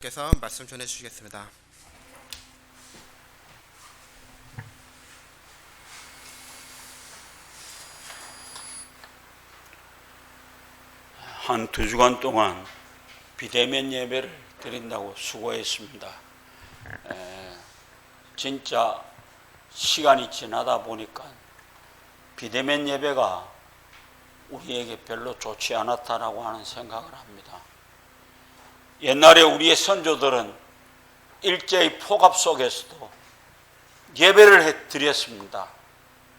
께서 말씀 전해 주시겠습니다. 한 2주간 동안 비대면 예배를 드린다고 수고했습니다. 진짜 시간이 지나다 보니까 비대면 예배가 우리에게 별로 좋지 않았다라고 하는 생각을 합니다. 옛날에 우리의 선조들은 일제의 폭압 속에서도 예배를 드렸습니다.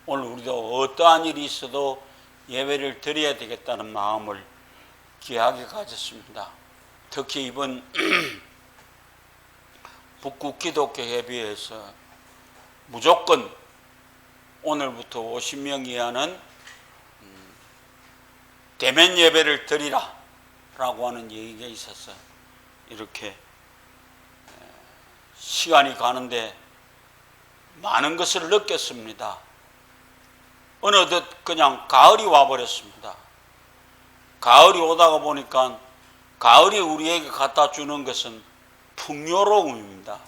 오늘 우리도 어떠한 일이 있어도 예배를 드려야 되겠다는 마음을 귀하게 가졌습니다. 특히 이번 북구 기독교 예배에서 무조건 오늘부터 50명 이하는 대면 예배를 드리라 라고 하는 얘기가 있어서 이렇게 시간이 가는데 많은 것을 느꼈습니다. 어느덧 그냥 가을이 와버렸습니다. 가을이 오다가 보니까 가을이 우리에게 갖다 주는 것은 풍요로움입니다.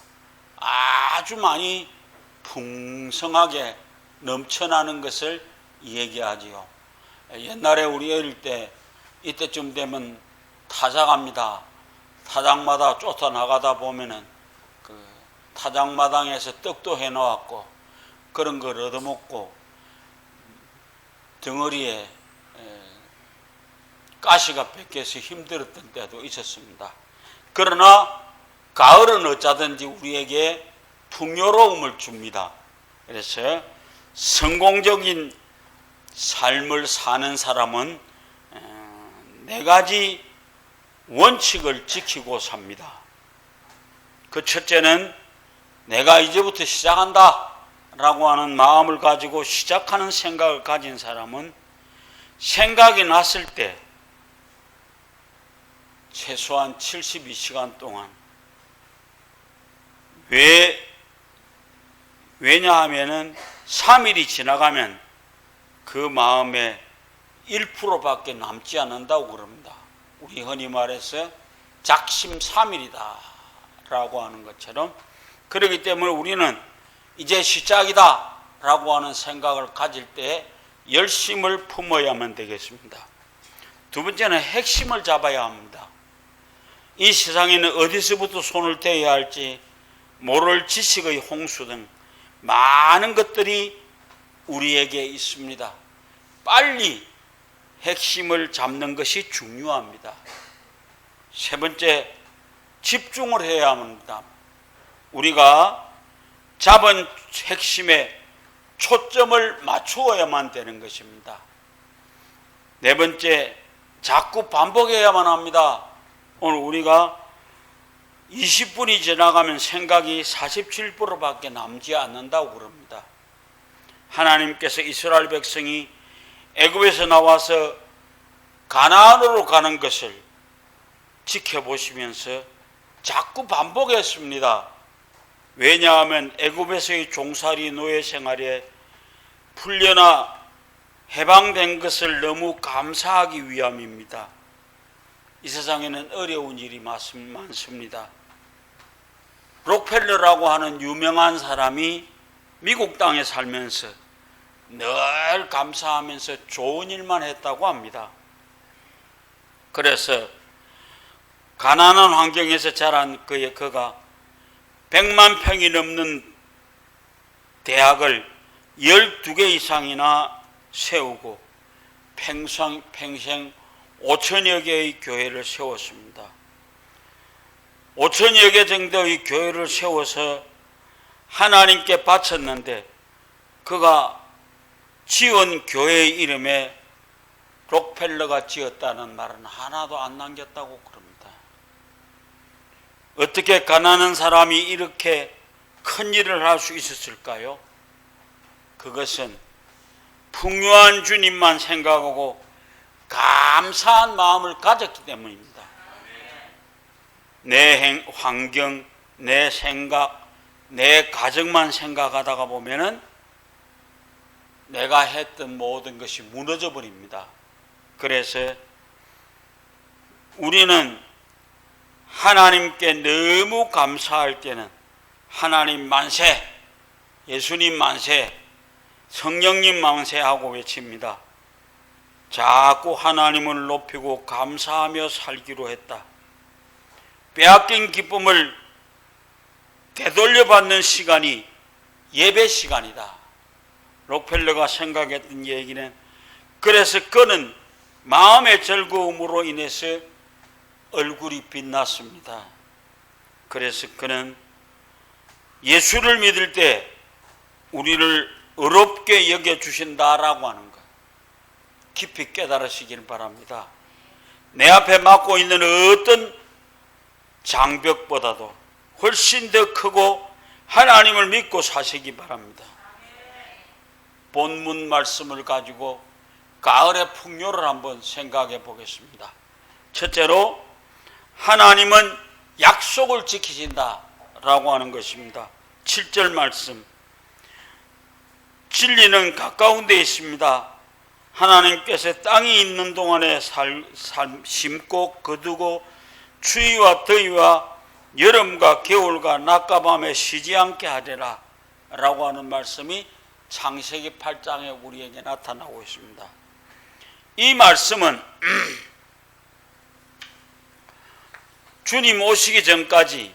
아주 많이 풍성하게 넘쳐나는 것을 얘기하지요. 옛날에 우리 어릴 때 이때쯤 되면 타작합니다. 타작마다 쫓아나가다 보면은 그 타작마당에서 떡도 해놓았고 그런 걸 얻어먹고 덩어리에 가시가 뺏겨서 힘들었던 때도 있었습니다. 그러나 가을은 어쩌든지 우리에게 풍요로움을 줍니다. 그래서 성공적인 삶을 사는 사람은 4가지 원칙을 지키고 삽니다. 그 첫째는 내가 이제부터 시작한다 라고 하는 마음을 가지고 시작하는 생각을 가진 사람은 생각이 났을 때 최소한 72시간 동안 왜냐하면은 3일이 지나가면 그 마음에 1%밖에 남지 않는다고 그럽니다. 우리 흔히 말해서 작심삼일이다 라고 하는 것처럼 그렇기 때문에 우리는 이제 시작이다 라고 하는 생각을 가질 때 열심을 품어야만 되겠습니다. 두 번째는 핵심을 잡아야 합니다. 이 세상에는 어디서부터 손을 대야 할지 모를 지식의 홍수 등 많은 것들이 우리에게 있습니다. 빨리 핵심을 잡는 것이 중요합니다. 세 번째, 집중을 해야 합니다. 우리가 잡은 핵심에 초점을 맞추어야만 되는 것입니다. 네 번째, 자꾸 반복해야만 합니다. 오늘 우리가 20분이 지나가면 생각이 47%밖에 남지 않는다고 그럽니다. 하나님께서 이스라엘 백성이 애굽에서 나와서 가나안으로 가는 것을 지켜보시면서 자꾸 반복했습니다. 왜냐하면 애굽에서의 종살이 노예 생활에 풀려나 해방된 것을 너무 감사하기 위함입니다. 이 세상에는 어려운 일이 많습니다. 록펠러라고 하는 유명한 사람이 미국 땅에 살면서 늘 감사하면서 좋은 일만 했다고 합니다. 그래서 가난한 환경에서 자란 그가 100만 평이 넘는 대학을 12개 이상이나 세우고 평생 5천여 개의 교회를 세웠습니다. 5천여 개 정도의 교회를 세워서 하나님께 바쳤는데 그가 지은 교회의 이름에 록펠러가 지었다는 말은 하나도 안 남겼다고 그럽니다. 어떻게 가난한 사람이 이렇게 큰 일을 할 수 있었을까요? 그것은 풍요한 주님만 생각하고 감사한 마음을 가졌기 때문입니다. 내 환경, 내 생각, 내 가정만 생각하다가 보면은 내가 했던 모든 것이 무너져 버립니다. 그래서 우리는 하나님께 너무 감사할 때는 하나님 만세, 예수님 만세, 성령님 만세 하고 외칩니다. 자꾸 하나님을 높이고 감사하며 살기로 했다. 빼앗긴 기쁨을 되돌려받는 시간이 예배 시간이다. 록펠러가 생각했던 얘기는, 그래서 그는 마음의 즐거움으로 인해서 얼굴이 빛났습니다. 그래서 그는 예수를 믿을 때 우리를 어렵게 여겨주신다라고 하는 것 깊이 깨달으시길 바랍니다. 내 앞에 맡고 있는 어떤 장벽보다도 훨씬 더 크고 하나님을 믿고 사시기 바랍니다. 본문 말씀을 가지고 가을의 풍요를 한번 생각해 보겠습니다. 첫째로, 하나님은 약속을 지키신다라고 하는 것입니다. 7절 말씀, 진리는 가까운 데 있습니다. 하나님께서 땅이 있는 동안에 심고 거두고 추위와 더위와 여름과 겨울과 낮과 밤에 쉬지 않게 하리라 라고 하는 말씀이 창세기 8장에 우리에게 나타나고 있습니다. 이 말씀은 주님 오시기 전까지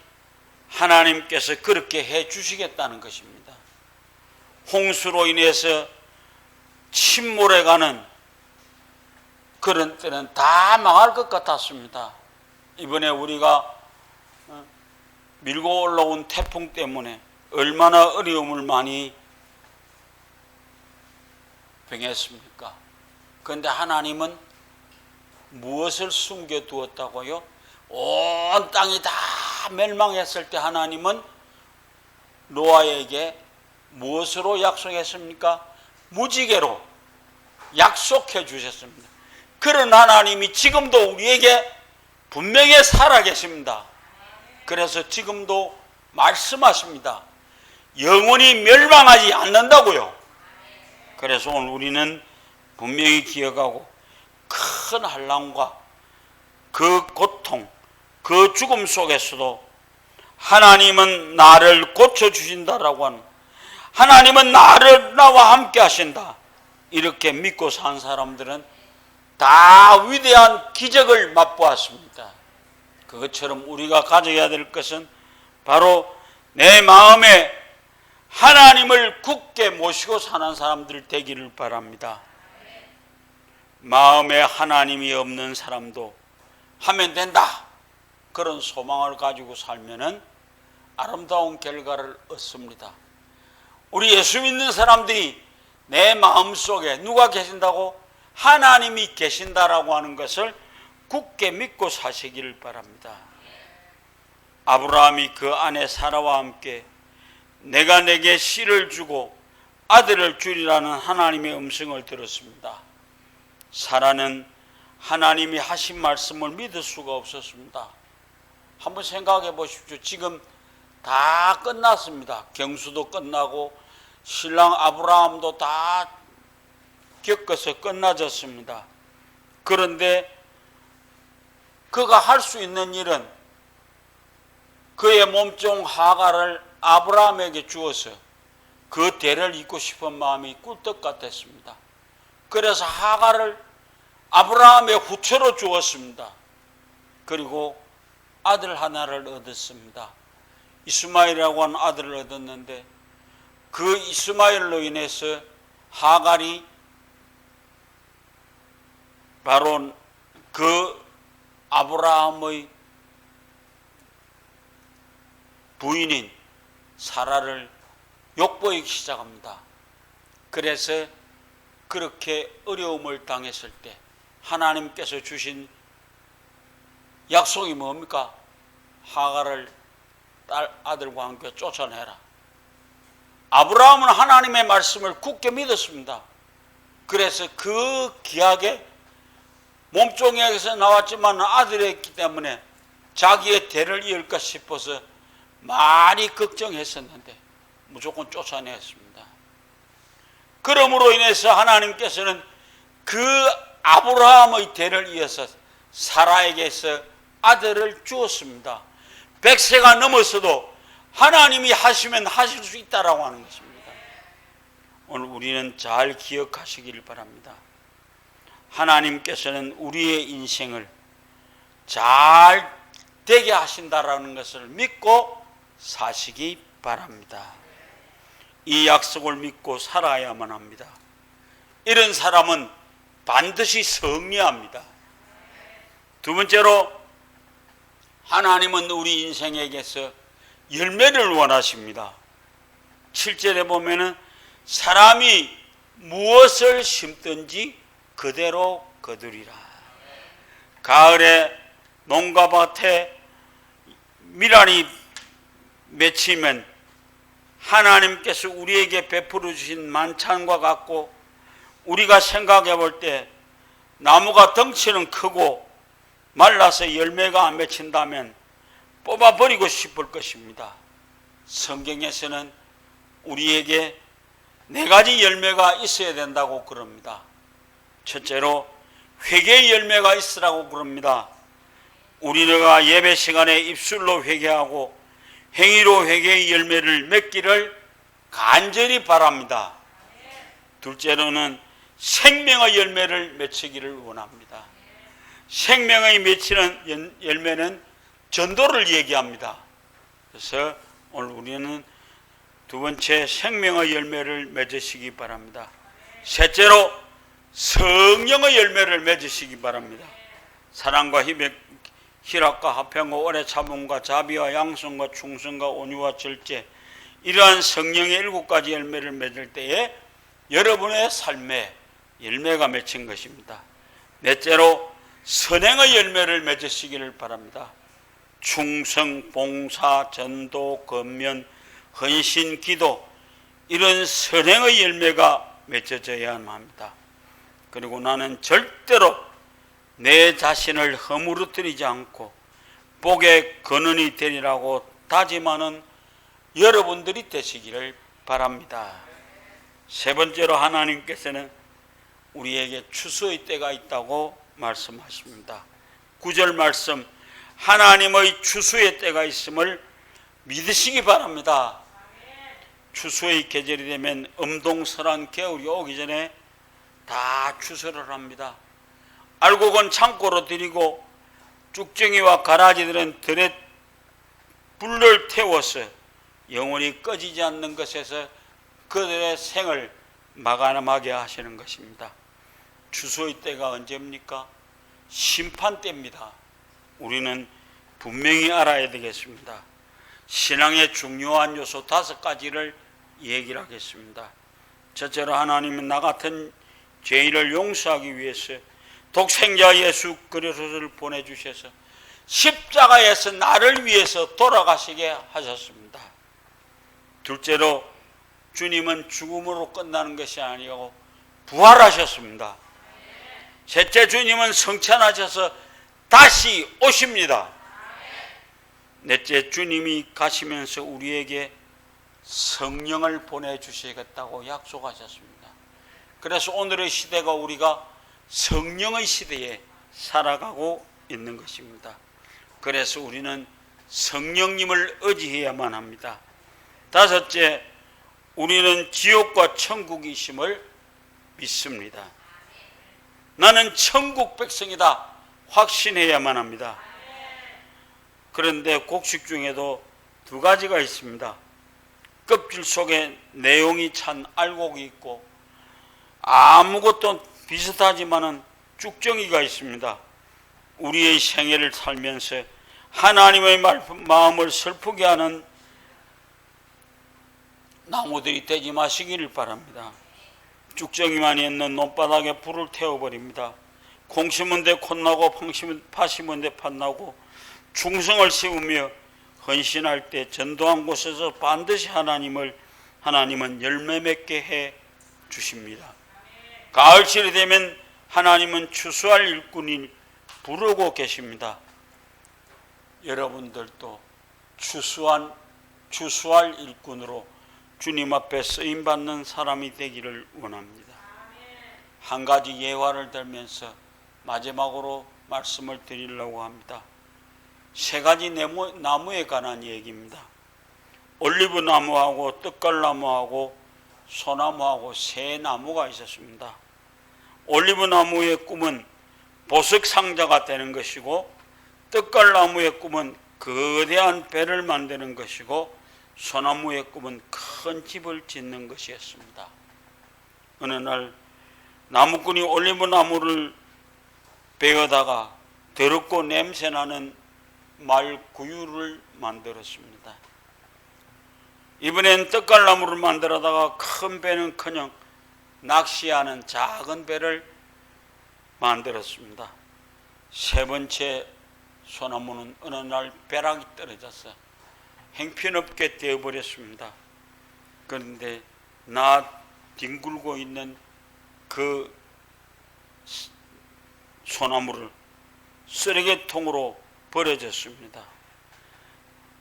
하나님께서 그렇게 해 주시겠다는 것입니다. 홍수로 인해서 침몰해가는 그런 때는 다 망할 것 같았습니다. 이번에 우리가 밀고 올라온 태풍 때문에 얼마나 어려움을 많이 병했습니까? 그런데 하나님은 무엇을 숨겨두었다고요? 온 땅이 다 멸망했을 때 하나님은 노아에게 무엇으로 약속했습니까? 무지개로 약속해 주셨습니다. 그런 하나님이 지금도 우리에게 분명히 살아계십니다. 그래서 지금도 말씀하십니다. 영원히 멸망하지 않는다고요. 그래서 오늘 우리는 분명히 기억하고, 큰 환난과 그 고통, 그 죽음 속에서도 하나님은 나를 고쳐주신다라고 하는, 하나님은 나와 함께 하신다, 이렇게 믿고 산 사람들은 다 위대한 기적을 맛보았습니다. 그것처럼 우리가 가져야 될 것은 바로 내 마음에 하나님을 굳게 모시고 사는 사람들 되기를 바랍니다. 마음에 하나님이 없는 사람도 하면 된다, 그런 소망을 가지고 살면은 아름다운 결과를 얻습니다. 우리 예수 믿는 사람들이 내 마음속에 누가 계신다고? 하나님이 계신다라고 하는 것을 굳게 믿고 사시기를 바랍니다. 아브라함이 그 아내 사라와 함께 내가 내게 씨를 주고 아들을 주리라는 하나님의 음성을 들었습니다. 사라는 하나님이 하신 말씀을 믿을 수가 없었습니다. 한번 생각해 보십시오. 지금 다 끝났습니다. 경수도 끝나고 신랑 아브라함도 다 겪어서 끝나졌습니다. 그런데 그가 할 수 있는 일은 그의 몸종 하가를 아브라함에게 주어서 그 대를 잇고 싶은 마음이 꿀떡 같았습니다. 그래서 하가를 아브라함의 후처로 주었습니다. 그리고 아들 하나를 얻었습니다. 이스마엘이라고 하는 아들을 얻었는데, 그 이스마엘로 인해서 하갈이 바로 그 아브라함의 부인인 사라를 욕보이기 시작합니다. 그래서 그렇게 어려움을 당했을 때 하나님께서 주신 약속이 뭡니까? 하갈을 아들과 함께 쫓아내라. 아브라함은 하나님의 말씀을 굳게 믿었습니다. 그래서 그 귀하게 몸종에서 나왔지만 아들이었기 때문에 자기의 대를 이을까 싶어서 많이 걱정했었는데 무조건 쫓아냈습니다. 그러므로 인해서 하나님께서는 그 아브라함의 대를 이어서 사라에게서 아들을 주었습니다. 100세가 넘어서도 하나님이 하시면 하실 수 있다라고 하는 것입니다. 오늘 우리는 잘 기억하시길 바랍니다. 하나님께서는 우리의 인생을 잘 되게 하신다라는 것을 믿고 사시기 바랍니다. 이 약속을 믿고 살아야만 합니다. 이런 사람은 반드시 승리합니다. 두 번째로, 하나님은 우리 인생에게서 열매를 원하십니다. 7절에 보면은 사람이 무엇을 심든지 그대로 거두리라. 가을에 농가밭에 밀알이 맺히면 하나님께서 우리에게 베풀어 주신 만찬과 같고, 우리가 생각해 볼 때 나무가 덩치는 크고 말라서 열매가 안 맺힌다면 뽑아버리고 싶을 것입니다. 성경에서는 우리에게 4가지 열매가 있어야 된다고 그럽니다. 첫째로 회개의 열매가 있으라고 그럽니다. 우리가 예배 시간에 입술로 회개하고 행위로 회개의 열매를 맺기를 간절히 바랍니다. 둘째로는 생명의 열매를 맺히기를 원합니다. 생명의 맺히는 열매는 전도를 얘기합니다. 그래서 오늘 우리는 두 번째 생명의 열매를 맺으시기 바랍니다. 셋째로 성령의 열매를 맺으시기 바랍니다. 사랑과 희락과 화평과 오래 참음과 자비와 양성과 충성과 온유와 절제, 이러한 성령의 7가지 열매를 맺을 때에 여러분의 삶에 열매가 맺힌 것입니다. 넷째로 선행의 열매를 맺으시기를 바랍니다. 충성, 봉사, 전도, 권면, 헌신, 기도, 이런 선행의 열매가 맺어져야 합니다. 그리고 나는 절대로 내 자신을 허물어뜨리지 않고 복의 근원이 되리라고 다짐하는 여러분들이 되시기를 바랍니다. 세 번째로, 하나님께서는 우리에게 추수의 때가 있다고 말씀하십니다. 9절 말씀, 하나님의 추수의 때가 있음을 믿으시기 바랍니다. 추수의 계절이 되면 엄동설한 겨울이 오기 전에 다 추수를 합니다. 알곡은 창고로 들이고 쭉정이와 가라지들은 들에 불을 태워서 영원히 꺼지지 않는 것에서 그들의 생을 마감하게 하시는 것입니다. 추수의 때가 언제입니까? 심판 때입니다. 우리는 분명히 알아야 되겠습니다. 신앙의 중요한 요소 5가지를 얘기를 하겠습니다. 첫째로, 하나님은 나 같은 죄인을 용서하기 위해서 독생자 예수 그리스도를 보내주셔서 십자가에서 나를 위해서 돌아가시게 하셨습니다. 둘째로, 주님은 죽음으로 끝나는 것이 아니고 부활하셨습니다. 셋째, 주님은 성찬하셔서 다시 오십니다. 넷째, 주님이 가시면서 우리에게 성령을 보내주시겠다고 약속하셨습니다. 그래서 오늘의 시대가 우리가 성령의 시대에 살아가고 있는 것입니다. 그래서 우리는 성령님을 의지해야만 합니다. 다섯째, 우리는 지옥과 천국이심을 믿습니다. 나는 천국 백성이다 확신해야만 합니다. 그런데 곡식 중에도 2가지가 있습니다. 껍질 속에 내용이 찬 알곡이 있고 아무것도 비슷하지만은 쭉정이가 있습니다. 우리의 생애를 살면서 하나님의 마음을 슬프게 하는 나무들이 되지 마시기를 바랍니다. 쭉정이만 있는 논바닥에 불을 태워버립니다. 콩 심은 데 콧나고 파 심은 데 팥나고, 충성을 세우며 헌신할 때 전도한 곳에서 반드시 하나님은 열매 맺게 해 주십니다. 가을철이 되면 하나님은 추수할 일꾼이 부르고 계십니다. 여러분들도 추수할 일꾼으로 주님 앞에 쓰임받는 사람이 되기를 원합니다. 한 가지 예화를 들면서 마지막으로 말씀을 드리려고 합니다. 세 가지 나무에 관한 얘기입니다. 올리브 나무하고 떡갈나무하고 소나무하고 세 나무가 있었습니다. 올리브 나무의 꿈은 보석 상자가 되는 것이고, 떡갈나무의 꿈은 거대한 배를 만드는 것이고, 소나무의 꿈은 큰 집을 짓는 것이었습니다. 어느 날 나무꾼이 올리브 나무를 베어다가 더럽고 냄새나는 말구유를 만들었습니다. 이번엔 떡갈나무를 만들어다가 큰 배는커녕 낚시하는 작은 배를 만들었습니다. 세 번째 소나무는 어느 날 벼락이 떨어져서 형편없게 되어버렸습니다. 그런데 나 뒹굴고 있는 그 소나무를 쓰레기통으로 버려졌습니다.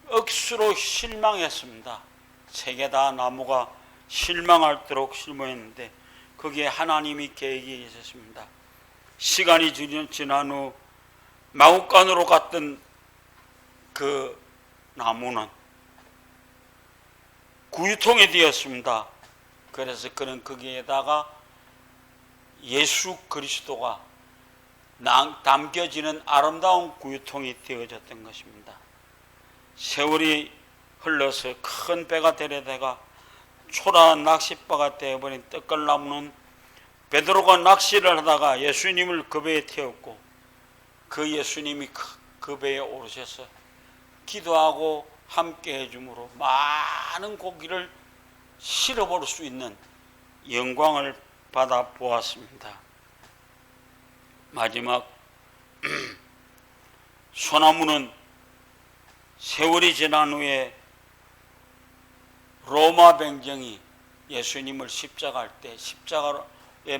억수로 실망했습니다. 세 개 다 나무가 실망할도록 실망했는데 거기에 하나님이 계획이 있었습니다. 시간이 지난 후 마구간으로 갔던 그 나무는 구유통이 되었습니다. 그래서 그는 거기에다가 예수 그리스도가 담겨지는 아름다운 구유통이 되어졌던 것입니다. 세월이 흘러서 큰 배가 되려다가 초라한 낚싯바가 되어버린 떡갈나무는 베드로가 낚시를 하다가 예수님을 그 배에 태웠고, 그 예수님이 그 배에 오르셔서 기도하고 함께 해줌으로 많은 고기를 실어볼 수 있는 영광을 받아 보았습니다. 마지막 소나무는 세월이 지난 후에 로마 병정이 예수님을 십자가에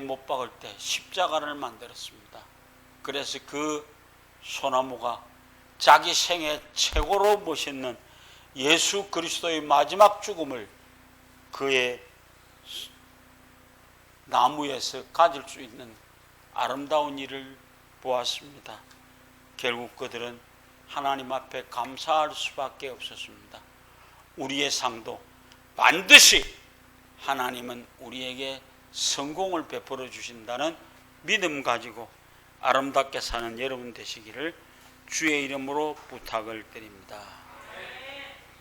못 박을 때 십자가를 만들었습니다. 그래서 그 소나무가 자기 생애 최고로 멋있는 예수 그리스도의 마지막 죽음을 그의 나무에서 가질 수 있는 아름다운 일을 보았습니다. 결국 그들은 하나님 앞에 감사할 수밖에 없었습니다. 우리의 상도 반드시 하나님은 우리에게 성공을 베풀어 주신다는 믿음 가지고 아름답게 사는 여러분 되시기를 주의 이름으로 부탁을 드립니다.